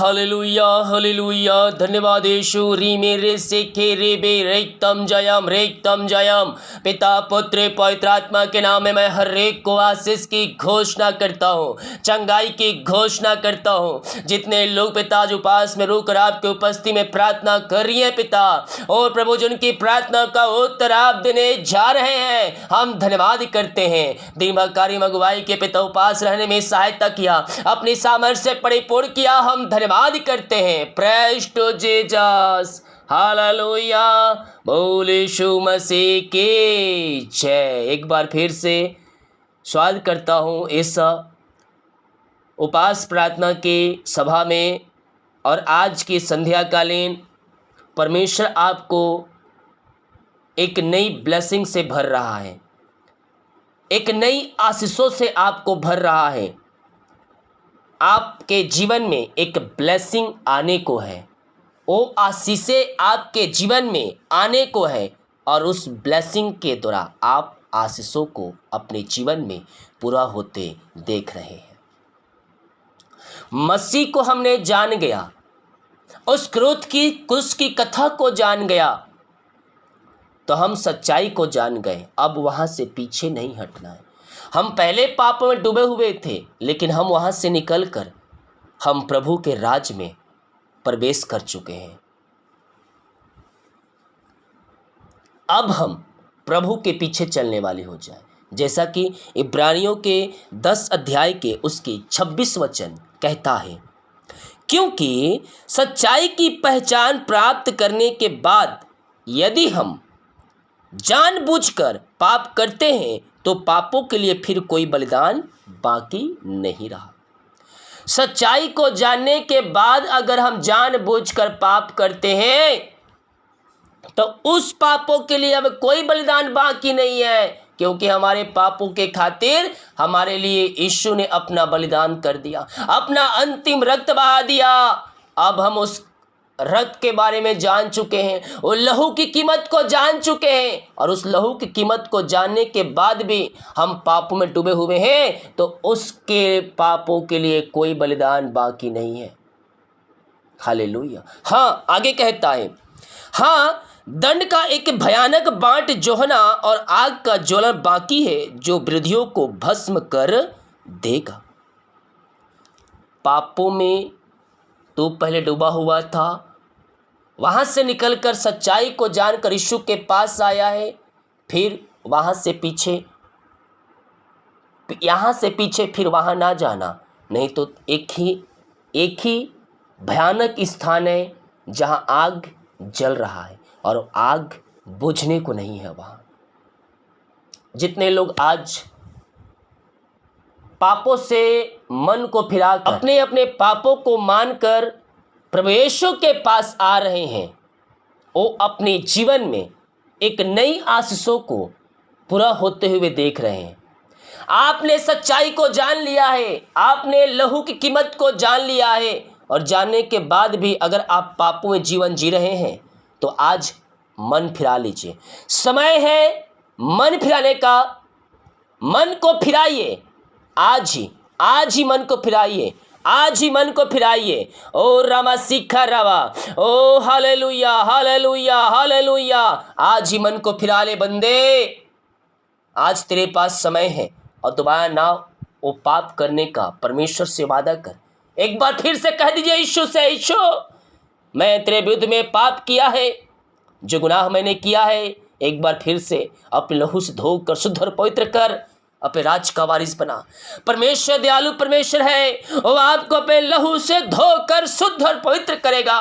Hallelujah hallelujah. धन्यवाद यीशु। री मेरे से खे रे बे रेतम जयम। पिता पुत्र पवित्र आत्मा के नाम में मैं हर एक को आशीष की घोषणा करता हूँ, चंगाई की घोषणा करता हूँ। जितने लोग पिता आज उपास में रुक आपके उपस्थिति में प्रार्थना कर रही हैं पिता, और प्रभु जिनकी प्रार्थना का उत्तर आप देने जा रहे हैं, हम धन्यवाद करते हैं। दिन भर कार्य में अगुवाई के पिता उपास रहने में सहायता किया, अपनी सामर्थ्य से परिपूर्ण किया, हम धन्यवाद करते हैं। Praise to Jesus. हालेलुया। बोल यीशु मसीह की जय। एक बार फिर से स्वागत करता हूँ इस उपास प्रार्थना की सभा में। और आज की संध्याकालीन परमेश्वर आपको एक नई ब्लेसिंग से भर रहा है, एक नई आशीषों से आपको भर रहा है। आपके जीवन में एक ब्लेसिंग आने को है, वो आशीषें आपके जीवन में आने को है, और उस ब्लेसिंग के द्वारा आप आशीषों को अपने जीवन में पूरा होते देख रहे हैं। मसीह को हमने जान गया, उस क्रूस की कथा को जान गया, तो हम सच्चाई को जान गए। अब वहां से पीछे नहीं हटना है। हम पहले पापों में डूबे हुए थे, लेकिन हम वहां से निकलकर हम प्रभु के राज में प्रवेश कर चुके हैं। अब हम प्रभु के पीछे चलने वाले हो जाए, जैसा कि इब्रानियों के 10 अध्याय के उसके 26 वचन कहता है, क्योंकि सच्चाई की पहचान प्राप्त करने के बाद यदि हम जानबूझकर पाप करते हैं तो पापों के लिए फिर कोई बलिदान बाकी नहीं रहा। सच्चाई को जानने के बाद अगर हम जानबूझकर पाप करते हैं तो उस पापों के लिए अब कोई बलिदान बाकी नहीं है, क्योंकि हमारे पापों के खातिर हमारे लिए यीशु ने अपना बलिदान कर दिया, अपना अंतिम रक्त बहा दिया। अब हम उस रक्त के बारे में जान चुके हैं, वो लहू की कीमत को जान चुके हैं, और उस लहू की कीमत को जानने के बाद भी हम पापों में डूबे हुए हैं, तो उसके पापों के लिए कोई बलिदान बाकी नहीं है। हालेलुया। हाँ, आगे कहता है, हाँ, दंड का एक भयानक बांट जोहना और आग का ज्वलन बाकी है, जो विरोधियों को भस्म कर देगा। पापों में तू पहले डूबा हुआ था, वहां से निकलकर सच्चाई को जानकर यीशु के पास आया है, फिर वहां से पीछे, यहां से पीछे फिर वहां ना जाना, नहीं तो एक ही भयानक स्थान है जहां आग जल रहा है और आग बुझने को नहीं है वहां। जितने लोग आज पापों से मन को फिराकर अपने अपने पापों को मानकर प्रभु यीशु के पास आ रहे हैं, वो अपने जीवन में एक नई आशीषों को पूरा होते हुए देख रहे हैं। आपने सच्चाई को जान लिया है, आपने लहू की कीमत को जान लिया है, और जानने के बाद भी अगर आप पापों में जीवन जी रहे हैं तो आज मन फिरा लीजिए। समय है मन फिराने का। मन को फिराइए, आज ही मन को फिराइए, आज ही मन को फिराइए। ओ रामा सिखा रावा, ओ हालेलुया हालेलुया हालेलुया। आज ही मन को फिरा ले बंदे, आज तेरे पास समय है, और दोबारा ना वो पाप करने का परमेश्वर से वादा कर। एक बार फिर से कह दीजिए यीशु से, यीशु, मैं तेरे विरुद्ध में पाप किया है, जो गुनाह मैंने किया है, एक बार फिर से अपने लहू से धोकर शुद्ध और पवित्र कर, अपने राज का वारिस बना। परमेश्वर दयालु परमेश्वर है, वो आपको अपने लहू से धोकर शुद्ध और पवित्र करेगा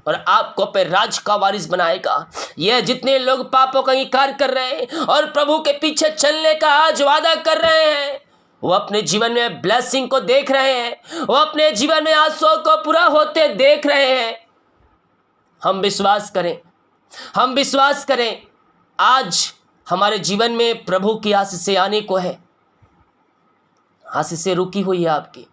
और आपको अपने राज का वारिस बनाएगा। यह जितने लोग पापों का इंकार कर रहे हैं और प्रभु के पीछे चलने का आज वादा कर रहे हैं, वो अपने जीवन में ब्लेसिंग को देख रहे हैं, वो अपने जीवन में आशीषों को पूरा होते देख रहे हैं। हम विश्वास करें, हम विश्वास करें, आज हमारे जीवन में प्रभु की आशीषें आने को है। आशीषें रुकी हुई है आपकी,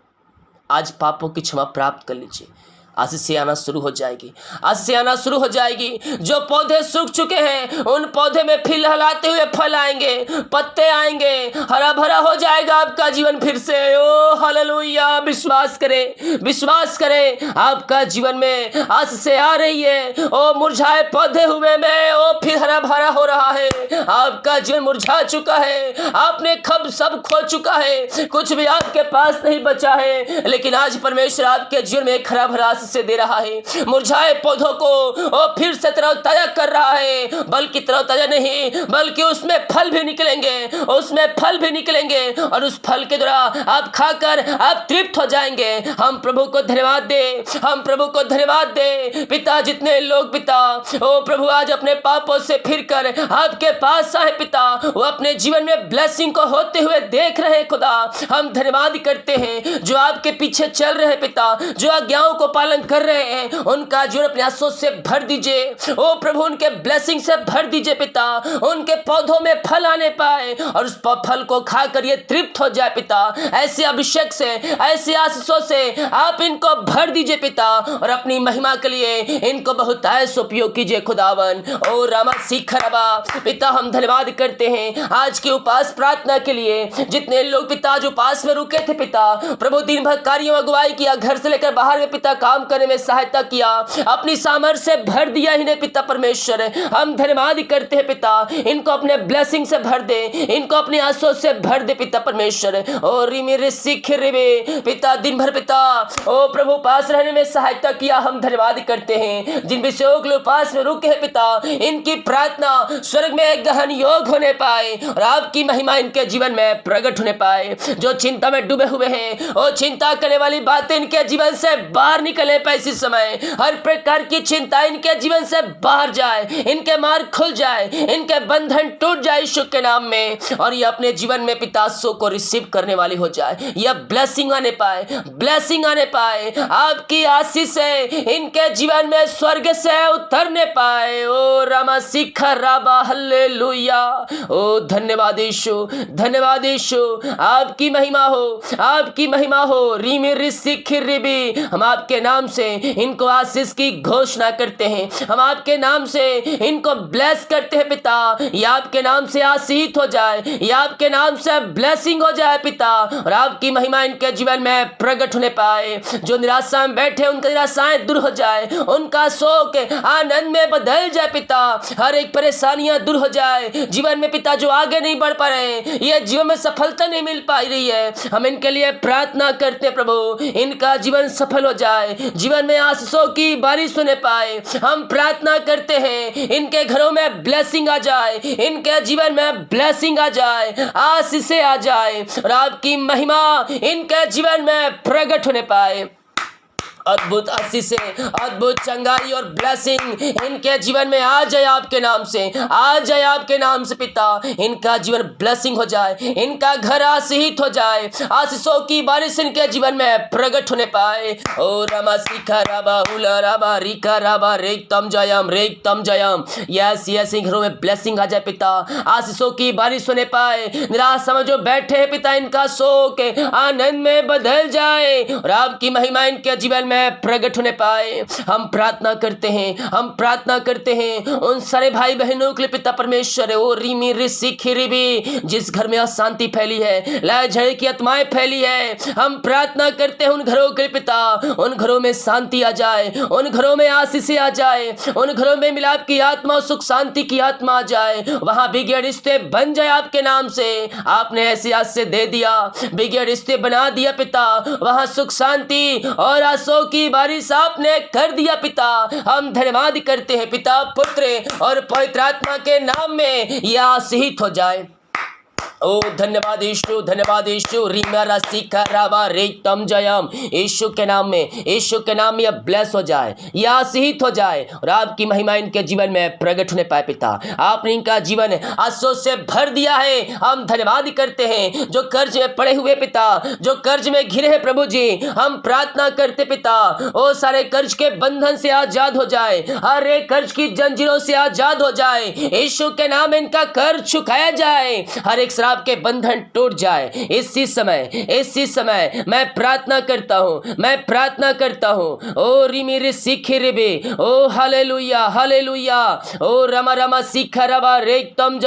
आज पापों की क्षमा प्राप्त कर लीजिए। आशीष आना शुरू हो जाएगी, आशीष आना शुरू हो जाएगी। जो पौधे सूख चुके हैं उन पौधे में फिर लहलाते हुए फल आएंगे, पत्ते आएंगे, हरा भरा हो जाएगा आपका जीवन फिर से। ओ हालेलुया, विश्वास करें, विश्वास करें, आपका जीवन में आशीष आ रही है। ओ मुरझाए पौधे हुए में ओ फिर हरा भरा हो रहा है। आपका जीवन मुरझा चुका है, आपने खब सब खो चुका है, कुछ भी आपके पास नहीं बचा है, लेकिन आज परमेश्वर आपके जीवन में एक हरा भरा आशीष दे रहा है। मुरझाए पौधों को ओ फिर से तरोताजा कर रहा है, बल्कि तरोताजा नहीं बल्कि उसमें फल भी निकलेंगे, उसमें फल भी निकलेंगे और उस फल के द्वारा आप खाकर आप तृप्त हो जाएंगे। हम प्रभु को धन्यवाद दे, हम प्रभु को धन्यवाद दे। पिता, जितने लोग पिता ओ प्रभु आज अपने पापों से फिरकर आपके पास आए पिता, वो अपने जीवन में ब्लेसिंग को होते हुए देख रहे खुदा, हम धन्यवाद करते हैं। जो आपके पीछे चल रहे पिता, जो आज्ञाओं को पालन कर रहे हैं, उनका जीवन अपने आंसू से भर दीजिए। ओ प्रभु, उनके ब्लेसिंग से भर दीजिए पिता, उनके पौधों में फल आने पाए और उस फल को खाकर ये तृप्त हो जाए पिता। ऐसे अभिषेक से, ऐसे आशीषों से आप इनको भर दीजिए पिता और अपनी महिमा के लिए इनको बहुत ऐसा उपयोग कीजिए खुदावन। ओ रामा सीखरबा पिता, हम धन्यवाद करते हैं आज की उपास प्रार्थना के लिए। जितने लोग पिता जो उपास में रुके थे पिता, प्रभु दिन भर कार्यों अगुवाई किया, घर से लेकर बाहर में पिता काम करने में सहायता किया, अपनी सामर्थ्य से भर दिया ही नहीं पिता परमेश्वर, हम धन्यवाद करते हैं पिता। इनको अपने ब्लेसिंग से भर दे, इनको अपने आंसू से भर दे पिता परमेश्वर। और मेरे सीख रे पिता, दिन भर पिता ओ प्रभु उपास रहने में सहायता किया, हम धन्यवाद करते हैं। जिन विषयों के उपास में रुके हैं पिता, इनकी प्रार्थना स्वर्ग में गहन योग होने पाए और आपकी महिमा इनके जीवन में प्रकट होने पाए। जो चिंता में डूबे हुए हैं, वो चिंता करने वाली बातें इनके जीवन से बाहर निकले पाए। इसी समय हर प्रकार की चिंता इनके जीवन से बाहर जाए, इनके मार्ग खुल जाए, इनके बंधन टूट जाए यीशु के नाम में, और ये अपने जीवन में पितासों को रिसीव करने वाली हो जाए। यह ब्लेसिंग आने पाए, ब्लेसिंग आने पाए, आपकी आशीष से इनके जीवन में स्वर्ग से उतरने पाए। ओ रामा सीखा राबा हालेलुया। ओ धन्यवाद यीशु, धन्यवाद यीशु, आपकी महिमा हो, आपकी महिमा हो। रीमी रिसिख रिबी, हम आपके नाम से इनको आशीष की घोषणा करते हैं, हम आपके नाम से इनको ब्लेस करते हैं पिता। ये आपके नाम से आशीष हो जाए, ये आपके नाम से ब्लेसिंग हो जाए पिता, और आपकी महिमा इनके जीवन में प्रकट होने पाए। जो निराशा में बैठे उनकी निराशाएं दूर हो जाए, उनका शोक आनंद में बदल जाए पिता, हर एक परेशानियां दूर हो जाए जीवन में पिता। जो आगे नहीं बढ़ पा रहे, ये जीवन में सफलता नहीं मिल पा रही है, हम इनके लिए प्रार्थना करते प्रभु, इनका जीवन सफल हो जाए, जीवन में आशीषों की बारिश होने पाए। हम प्रार्थना करते हैं इनके घरों में ब्लेसिंग आ जाए, इनके जीवन में ब्लेसिंग आ जाए, आशीष आ जाए और आपकी महिमा इनके जीवन में प्रकट होने पाए। अद्भुत आशीष, अद्भुत चंगाई और ब्लेसिंग इनके जीवन में आ जाए आपके नाम से, आ जाए आपके नाम से पिता। इनका जीवन ब्लेसिंग हो जाए, इनका घर आशीषित हो जाए, आशीषों की बारिश इनके जीवन में प्रकट होने पाए। ओ रामा सीखा राबा हुला राबा रिका राबा रेक तम जयम। यस यस, इन घरों में ब्लेसिंग आ जाए पिता, आशीषों की बारिश होने पाए। निराशा में जो बैठे हैं पिता, इनका शोक आनंद में बदल जाए और आपकी महिमा इनके जीवन में प्रकट होने पाए। हम प्रार्थना करते हैं, हम प्रार्थना करते हैं उन सारे भाई बहनों के लिए पिता परमेश्वर। ओ रीमी रिसिख रिबी, जिस घर में अशांति फैली है, लय झगड़े की आत्माएं फैली है, हम प्रार्थना करते हैं उन घरों के लिए पिता, उन घरों में शांति आ जाए, उन घरों में आशीष आ जाए, उन घरों में मिलाप की आत्मा, सुख शांति की आत्मा आ जाए। वहां बिगड़े रिश्ते बन जाए आपके नाम से, आपने ऐसे आज से दे दिया, बिगड़े रिश्ते बना दिया पिता, वहां सुख शांति और आशा की बारिश आपने कर दिया पिता। हम धन्यवाद करते हैं पिता, पुत्र और पवित्र आत्मा के नाम में यह आशीष हो जाए। ओ धन्यवाद यीशु, धन्यवाद यीशु। रीमा रासिका राबा रेतम जयम, यीशु के नाम में, यीशु के नाम में यह ब्लेस हो जाए, यह आशीष हो जाए और आपकी महिमा इनके जीवन में प्रकट होने पाए पिता। आपने इनका जीवन आशीषों से भर दिया है, हम धन्यवाद करते हैं। जो कर्ज में पड़े हुए पिता, जो कर्ज में घिरे हैं प्रभु जी, हम प्रार्थना करते पिता, ओ सारे कर्ज के बंधन से आजाद हो जाए, हर एक कर्ज की जंजीरों से आजाद हो जाए, यीशु के नाम में इनका कर्ज चुकाया जाए, हर एक शराब के बंधन टूट जाए इसी समय मैं प्रार्थना करता हूँ, मैं प्रार्थना करता हूँ। ओ रिमिरे सीखे रेबे, ओ हालेलुया हालेलुया, ओ रमा रमा सीखा रबा, रेक्तम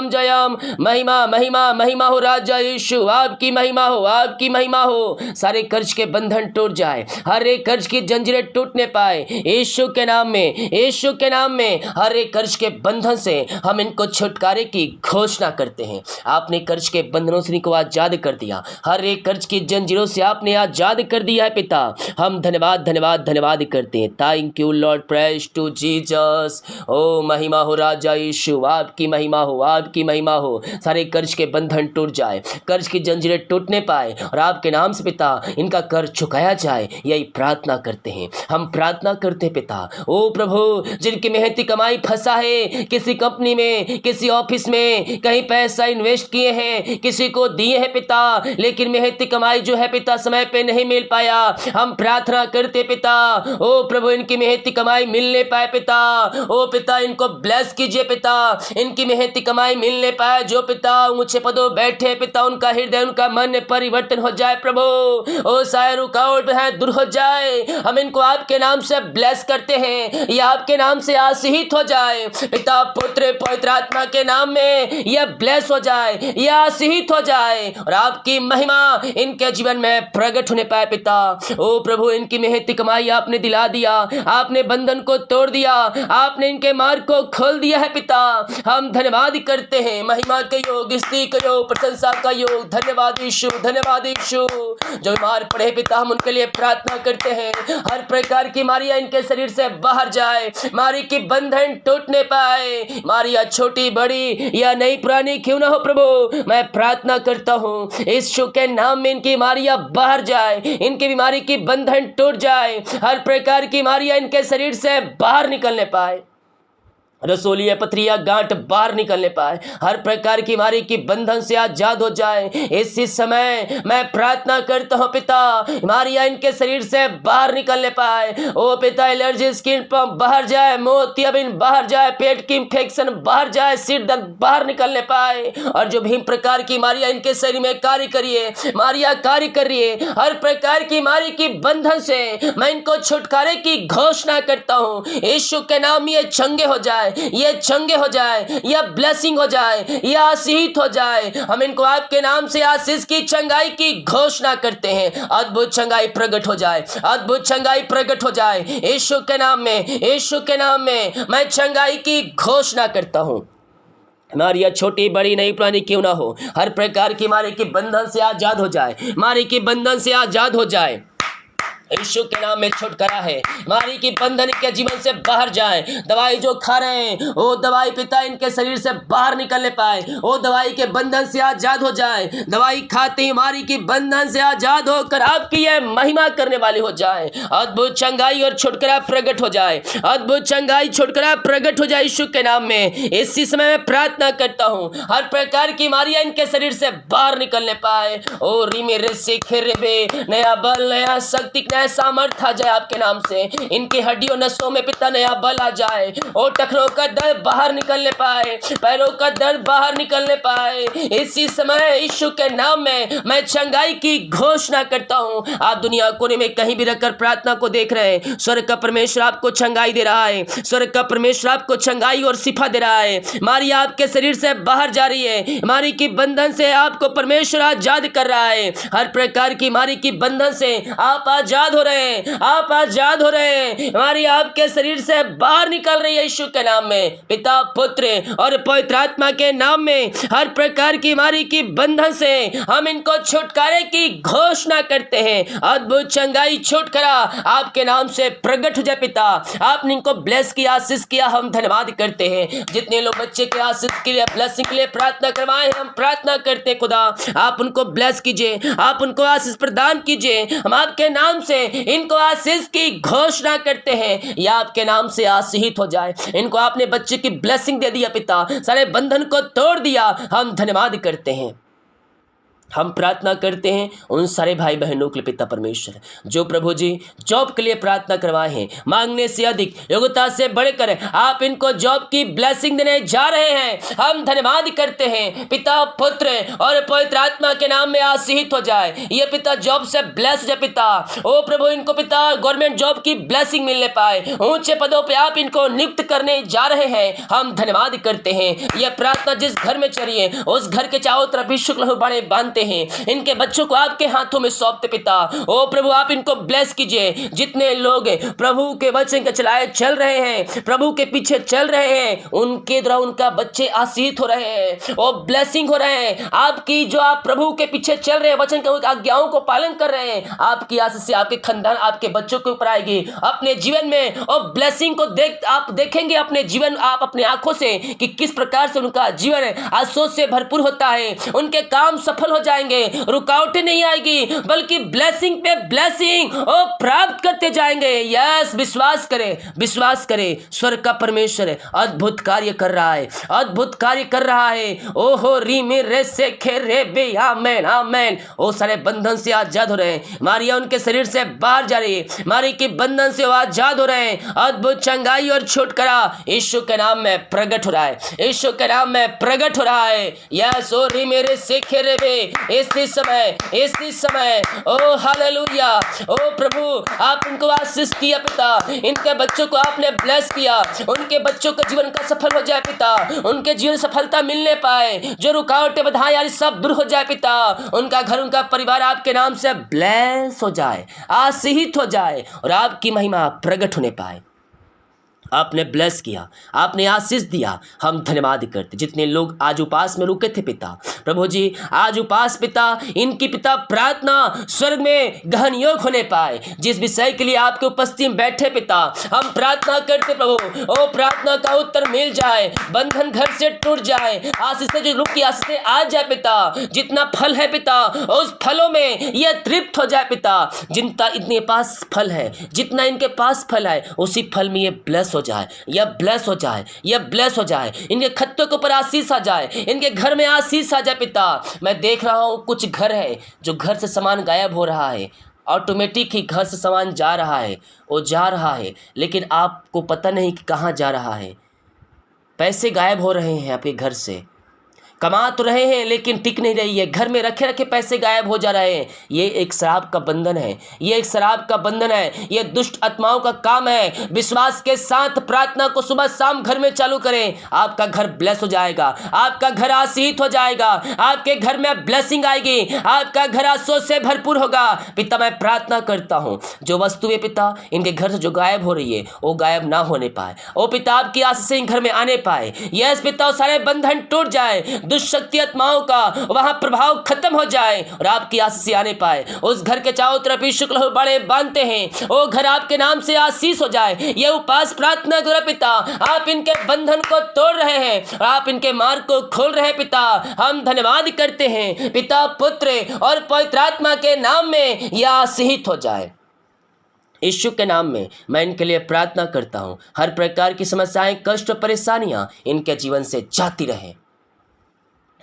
जयम, महिमा महिमा महिमा हो राजा यीशु, आपकी महिमा हो, आपकी महिमा हो। सारे कर्ज के बंधन टूट जाए, हर एक कर्ज की जंजीरें टूटने पाए यीशु के नाम में, यीशु के नाम में। हर एक कर्ज के बंधन से हम इनको छुटकारे की घोषणा करते हैं। आपने कर्ज के बंधनों से इनको आजाद कर दिया, हर एक कर्ज की जंजीरों से आपने आजाद कर दिया है पिता। हम धन्यवाद धन्यवाद धन्यवाद करते हैं। Thank you lord, praise to Jesus. ओ महिमा हो राजा यीशु, आपकी महिमा हो, आपकी महिमा हो। सारे कर्ज के बंधन टूट जाए, कर्ज की जंजीरें टूटने पाए और आपके नाम से पिता इनका कर्ज चुकाया जाए, यही प्रार्थना करते हैं। हम प्रार्थना करते हैं पिता। ओ प्रभु, जिनकी मेहनती कमाई फंसा है किसी कंपनी में, किसी ऑफिस में, कहीं पैसा इन्वेस्ट किए हैं, किसी को दिए हैं पिता, लेकिन मेहनती कमाई जो है पिता समय पे नहीं मिल पाया। हम प्रार्थना करते पिता, ओ प्रभु इनकी मेहनती कमाई मिलने पाए पिता। ओ पिता इनको ब्लेस कीजिए पिता, इनकी मेहनती कमाई मिलने पाए। जो पिता ऊंचे पदों बैठे पिता, उनका हृदय उनका मन परिवर्तन हो जाए प्रभु। ओ सारे रुकावट है दूर हो जाए। हम इनको आपके नाम से ब्लेस करते हैं, ये आपके नाम से आशीषित हो जाए पिता, पुत्र पवित्र आत्मा के नाम में यह ब्लेस हो जाए, यह आशीषित हो जाए और आपकी महिमा इनके जीवन में प्रकट होने पाए पिता। ओ प्रभु इनकी मेहनती कमाई आपने दिला दिया, आपने बंधन को तोड़ दिया, आपने इनके मार्ग को खोल दिया है पिता। हम धन्यवाद करते हैं, महिमा के योग, स्तुति के योग, प्रशंसा का योग। धन्यवाद यीशु, धन्यवाद यीशु। जो बीमार पड़े पिता हम उनके लिए प्रार्थना करते हैं, हर प्रकार की बीमारियां इनके शरीर से बाहर जाए, बीमारी की बंधन टूटने पाए। बीमारियां छोटी बड़ी या नई पुरानी क्यों ना हो प्रभु, मैं प्रार्थना करता हूँ यीशु के नाम में इनकी बीमारियां बाहर जाए, इनकी बीमारी की बंधन टूट जाए, हर प्रकार की बीमारियां इनके शरीर से बाहर निकलने पाए, रसोलिया पथरिया गांठ बाहर निकलने पाए, हर प्रकार की बीमारी की बंधन से आजाद हो जाए। इसी समय मैं प्रार्थना करता हूँ पिता, बीमारियां इनके शरीर से बाहर निकलने पाए। ओ पिता एलर्जी, स्किन पंप बाहर जाए, मोतियाबिंद बाहर जाए, पेट की इंफेक्शन बाहर जाए, सिर दर्द बाहर निकलने पाए। और जो भी प्रकार की बीमारियां इनके शरीर में कार्य करिए, बीमारियां कार्य करिए, हर प्रकार की बीमारी की बंधन से मैं इनको छुटकारे की घोषणा करता हूँ। यीशु के नाम ये चंगे हो जाए, ये चंगे हो जाए, यह ब्लेसिंग हो जाए, यह आशीषित हो जाए। हम इनको आपके नाम से आशीष की चंगाई की घोषणा करते हैं। अद्भुत चंगाई प्रकट हो जाए, अद्भुत चंगाई प्रकट हो जाए यीशु के नाम में, यीशु के नाम में मैं चंगाई की घोषणा करता हूँ। बीमारियां छोटी बड़ी नई पुरानी क्यों ना हो, हर प्रकार की बीमारी के बंधन से आजाद हो जाए, बीमारी के बंधन से आजाद हो जाए। यीशु के नाम में छुटकारा है, बीमारी की बंधन के जीवन से बाहर जाए। दवाई जो खा रहे हैं वो दवाई पिता इनके शरीर से बाहर निकलने पाए, वो दवाई के बंधन से आजाद हो जाए। दवाई खाते ही बीमारी की बंधन से आजाद होकर आपकी यह महिमा करने वाली हो जाए। अद्भुत चंगाई और छुटकारा प्रकट हो जाए, अद्भुत चंगाई छुटकारा प्रकट हो जाए यीशु के नाम में। इसी समय मैं प्रार्थना करता हूँ, हर प्रकार की बीमारियां इनके शरीर से बाहर निकलने पाए। ओ रिमे रेसे खेरेबे, नया बल, नया शक्ति, नया सामर्थ आ जाए आपके नाम से। इनकी हड्डियों नसों में पिता नया बल आ जाए। और टखनों का दर्द बाहर निकलने पाए, पैरों का दर्द बाहर निकलने पाए। इसी समय यीशु के नाम में मैं चंगाई की घोषणा करता हूँ। आप दुनिया कोने में कहीं भी रखकर प्रार्थना को देख रहे हैं, स्वर्ग का परमेश्वर आपको चंगाई दे रहा है, स्वर्ग का परमेश्वर आपको चंगाई और शिफा दे रहा है। बीमारी आपके शरीर से बाहर जा रही है, बीमारी की बंधन से आपको परमेश्वर आजाद कर रहा है। हर प्रकार की बीमारी की बंधन से आप आजाद हो रहे हैं, आप आजाद हो रहे हैं। बीमारी आपके शरीर से बाहर निकल रही है यीशु के नाम में, पिता पुत्र और पवित्र आत्मा के नाम में। हर प्रकार की बीमारी की बंधन से हम इनको छुटकारे की घोषणा करते हैं। अद्भुत चंगाई छुटकारा आपके नाम से प्रकट हो जाए पिता। आपने इनको ब्लेस किया, आशीष किया, हम धन्यवाद करते हैं। जितने लोग बच्चे के आशीष के लिए, ब्लेसिंग के लिए प्रार्थना करवाए हैं, हम प्रार्थना करते हैं खुदा आप उनको ब्लेस कीजिए, आप उनको आशीष प्रदान कीजिए। हम आपके नाम से इनको आशीष की घोषणा करते हैं, या आपके नाम से आशीषित हो जाए। इनको आपने बच्चे की ब्लेसिंग दे दिया पिता, सारे बंधन को तोड़ दिया, हम धन्यवाद करते हैं। हम प्रार्थना करते हैं उन सारे भाई बहनों के लिए पिता परमेश्वर, जो प्रभु जी जॉब के लिए प्रार्थना करवाए हैं, मांगने से अधिक योग्यता से बढ़कर आप इनको जॉब की ब्लेसिंग देने जा रहे हैं। हम धन्यवाद करते हैं पिता, पुत्र और पवित्र आत्मा के नाम में आशीषित हो जाए ये पिता, जॉब से ब्लेस हो जाए पिता। ओ प्रभु, इनको पिता गवर्नमेंट जॉब की ब्लेसिंग मिलने पाए, ऊंचे पदों पे आप इनको नियुक्त करने जा रहे हैं। हम धन्यवाद करते हैं। यह प्रार्थना जिस घर में चली है उस घर के चारों तरफ विशुद्ध लहू बाड़े बांधते हैं। इनके बच्चों को आपके हाथों में सौंपते पिता। ओ प्रभु, आप इनको ब्लेस कीजिए। जितने लोग प्रभु के वचन के चलाए चल रहे हैं, प्रभु के पीछे चल रहे हैं, उनके द्वारा उनका बच्चे आशीषित हो रहे हैं, ओ ब्लेसिंग हो रहे हैं। आपकी जो आप प्रभु के पीछे चल रहे हैं, वचन के आज्ञाओं को पालन कर रहे हैं, आपकी आशीष से आपके खानदान आपके बच्चों के ऊपर आएगी। अपने जीवन में और ब्लेसिंग को आप देखेंगे अपने जीवन, आप अपने आंखों से कि किस प्रकार से उनका जीवन आशीष से भरपूर होता है। उनके काम सफल हो जाएंगे, रुकावटें नहीं आएगी, बल्कि ब्लेसिंग पे ब्लेसिंग प्राप्त करते जाएंगे। यस, विश्वास करें, विश्वास करें। स्वर्ग का परमेश्वर अद्भुत कार्य कर रहा है, अद्भुत कार्य कर रहा है। ओहो री मेरे से खेरे बे, आमेन आमेन। ओ सारे बंधन से आजाद हो रहे हैं। मारिया उनके शरीर से बाहर जा रही है, मारी के बंधन से आजाद हो रहे हैं। अद्भुत चंगाई और छुटकारा यीशु के नाम में प्रकट हो रहा है, यीशु के नाम में प्रकट हो रहा है। यस, ओ री मेरे से खेरे बे, इसी समय ओ हालेलुया। ओ प्रभु, आप इनको आशीष किया पिता, इनके बच्चों को आपने ब्लेस किया, उनके बच्चों का जीवन का सफल हो जाए पिता, उनके जीवन सफलता मिलने पाए, जो रुकावटें बाधाएं यार सब दूर हो जाए पिता, उनका घर उनका परिवार आपके नाम से ब्लेस हो जाए, आशीषित हो जाए और आपकी महिमा प्रकट होने पाए। आपने ब्लेस किया, आपने आशीष दिया, हम धन्यवाद करते। जितने लोग आज उपास में रुके थे पिता, प्रभु जी आज उपास पिता, इनकी पिता प्रार्थना स्वर्ग में गहन योग होने पाए। जिस विषय के लिए आपके उपस्थिति में बैठे पिता, हम प्रार्थना करते प्रभु, ओ प्रार्थना का उत्तर मिल जाए, बंधन घर से टूट जाए, आशीष से जो रुकी आशीष से आ जाए पिता। जितना फल है पिता, उस फलों में यह तृप्त हो जाए पिता। जिनका इतने पास फल है, जितना इनके पास फल है, उसी फल में ये ब्लेस हो जाए, यह ब्लेस हो जाए, यह ब्लेस हो जाए। इनके खत्तों के ऊपर आशीष आ जाए, इनके घर में आशीष आ जाए पिता। मैं देख रहा हूं कुछ घर है जो घर से सामान गायब हो रहा है, ऑटोमेटिक ही घर से सामान जा रहा है, वो जा रहा है, लेकिन आपको पता नहीं कि कहाँ जा रहा है। पैसे गायब हो रहे हैं आपके घर से, कमा तो रहे हैं लेकिन टिक नहीं रही है, घर में रखे रखे पैसे गायब हो जा रहे हैं। ये एक शराब का बंधन है, ये एक शराब का बंधन है, ये दुष्ट आत्माओं का काम है। विश्वास के साथ प्रार्थना को सुबह शाम घर में चालू करें, आपका घर ब्लेस हो जाएगा, आपका घर आशीषित हो जाएगा, आपके घर में ब्लेसिंग आएगी, आपका घर आशीष से भरपूर होगा। पिता मैं प्रार्थना करता हूँ जो वस्तुएं पिता इनके घर से जो गायब हो रही है वो गायब ना होने पाए, ओ पिता आपकी आशीष से घर में आने पाए। यस पिता, सारे बंधन टूट जाए, दुष्शक्ति आत्माओं का वहां प्रभाव खत्म हो जाए और आपकी आशीष आने पाए। उस घर के चारों तरफ यीशु के लहू बड़े बांधते हैं, वो घर आपके नाम से आशीष हो जाए। ये उपास प्रार्थना द्वारा पिता आप इनके बंधन को तोड़ रहे हैं, आप इनके मार्ग को खोल रहे हैं पिता। हम धन्यवाद करते हैं पिता, पुत्र और पवित्र आत्मा के नाम में यह आशीषित हो जाए। यीशु के नाम में मैं इनके लिए प्रार्थना करता हूं, हर प्रकार की समस्याएं, कष्ट, परेशानियां इनके जीवन से जाती रहे,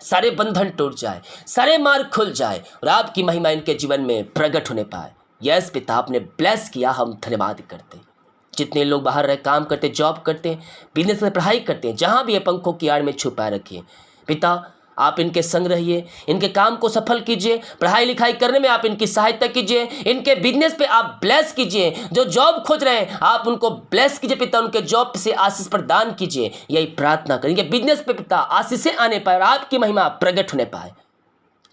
सारे बंधन टूट जाए, सारे मार्ग खुल जाए और आपकी महिमा इनके जीवन में प्रकट होने पाए। यस पिता, आपने ब्लेस किया, हम धन्यवाद करते हैं। जितने लोग बाहर रह काम करते, जॉब करते, बिजनेस में पढ़ाई करते हैं, जहाँ भी ये पंखों की आड़ में छुपाए रखिए पिता, आप इनके संग रहिए, इनके काम को सफल कीजिए, पढ़ाई लिखाई करने में आप इनकी सहायता कीजिए, इनके बिजनेस पे आप ब्लेस कीजिए, जो जॉब खोज रहे हैं आप उनको ब्लेस कीजिए पिता, उनके जॉब से आशीष प्रदान कीजिए। यही प्रार्थना करें, इनके बिजनेस पे पिता आशीषें आने पाए और आपकी महिमा प्रकट होने पाए।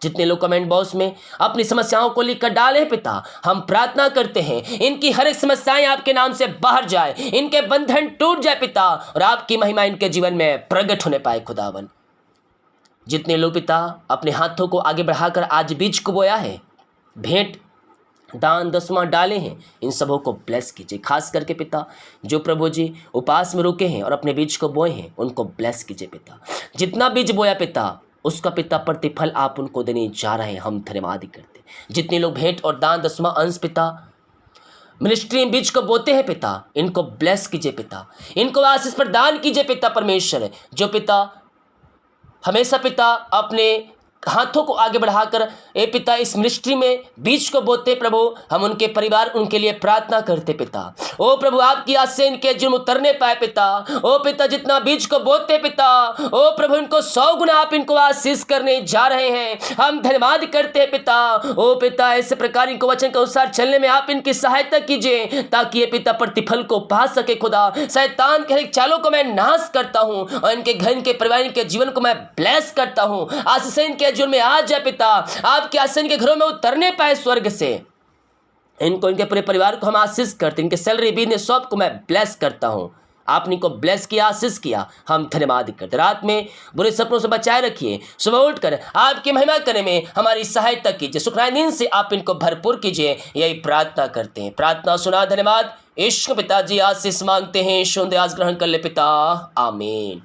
जितने लोग कमेंट बॉक्स में अपनी समस्याओं को लिखकर डाले पिता, हम प्रार्थना करते हैं इनकी हर एक समस्याएं आपके नाम से बाहर जाए, इनके बंधन टूट जाए पिता और आपकी महिमा इनके जीवन में प्रकट होने पाए खुदावन। जितने लोग पिता अपने हाथों को आगे बढ़ाकर आज बीज को बोया है, भेंट दान दसवां डाले हैं, इन सबों को ब्लेस कीजिए। खास करके पिता जो प्रभु जी उपास में रुके हैं और अपने बीज को बोए हैं, उनको ब्लेस कीजिए पिता। जितना बीज बोया पिता उसका पिता प्रतिफल आप उनको देने जा रहे हैं, हम धन्यवाद करते। जितने लोग भेंट और दान दसवां अंश पिता मिनिस्ट्री में बीज को बोते हैं पिता, इनको ब्लेस कीजिए पिता, इनको आशीष प्रदान कीजिए पिता परमेश्वर। जो पिता हमेशा पिता अपने हाथों को आगे बढ़ाकर ए पिता इस मिनिस्ट्री में बीज को बोते प्रभु, हम उनके परिवार उनके लिए प्रार्थना करते पिता। ओ प्रभु आपकी आस से इनके जुर्म उतरने पाए पिता। ओ पिता जितना बीज को बोते पिता, ओ प्रभु इनको 100 गुना आप इनको आशीष करने जा रहे हैं। हम धन्यवाद करते हैं पिता। ओ पिता ऐसे प्रकार इनको वचन के अनुसार चलने में आप इनकी सहायता कीजिए ताकि ये पिता प्रतिफल को पा सके खुदा। शैतान के हर एक चालों को मैं नाश करता हूं और इनके घर इनके परिवार इनके जीवन को मैं ब्लेस करता हूं। आज से इनके जुर्म में आ जाए पिता, आपके आसन के घरों में उतरने पाए स्वर्ग से। इनको इनके पूरे परिवार को हम आशीष करते, इनके सैलरी बिजनेस सब को मैं ब्लेस करता हूं। आपने इनको ब्लेस किया, आशीष किया, हम धन्यवाद करते। रात में बुरे सपनों से बचाए रखिए, सुबह उठकर आपकी महिमा करने में हमारी सहायता कीजिए। सुखनाई नींद से आप इनको भरपूर कीजिए, यही प्रार्थना करते हैं। प्रार्थना सुना, धन्यवाद। ईश्वर पिताजी आशीष मांगते हैं, आज ग्रहण कर ले पिता, आमीन।